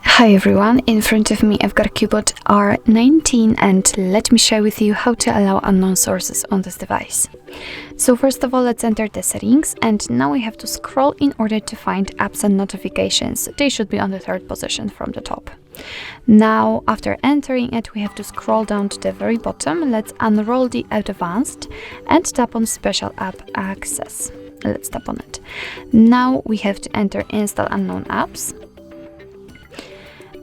Hi everyone, in front of me I've got a CUBOT R19 and let me share with you how to allow unknown sources on this device. So first of all, let's enter the settings, and now we have to scroll in order to find apps and notifications. They should be on the third position from the top. Now after entering it, we have to scroll down to the very bottom. Let's unroll the advanced and tap on special app access. Let's tap on it. Now we have to enter install unknown apps.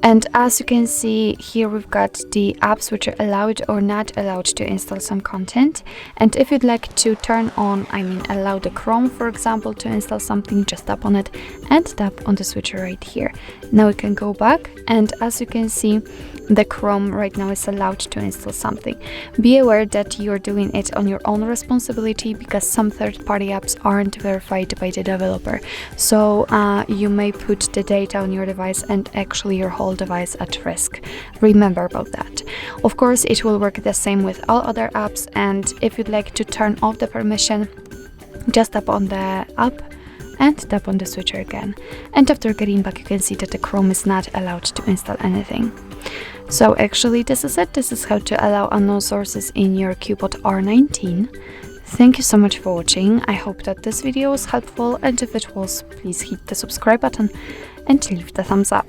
And as you can see here, we've got the apps which are allowed or not allowed to install some content. And if you'd like to turn on, allow the Chrome, for example, to install something, just tap on it and tap on the switcher right here. Now we can go back, and as you can see, the Chrome right now is allowed to install something. Be aware that you're doing it on your own responsibility, because some third-party apps aren't verified by the developer. So you may put the data on your device and actually your whole device at risk. Remember about that. Of course, it will work the same with all other apps, and if you'd like to turn off the permission, just tap on the app and tap on the switcher again. And after getting back, you can see that the Chrome is not allowed to install anything. So actually this is it. This is how to allow unknown sources in your CUBOT R19. Thank you so much for watching. I hope that this video was helpful, and if it was, please hit the subscribe button and leave the thumbs up.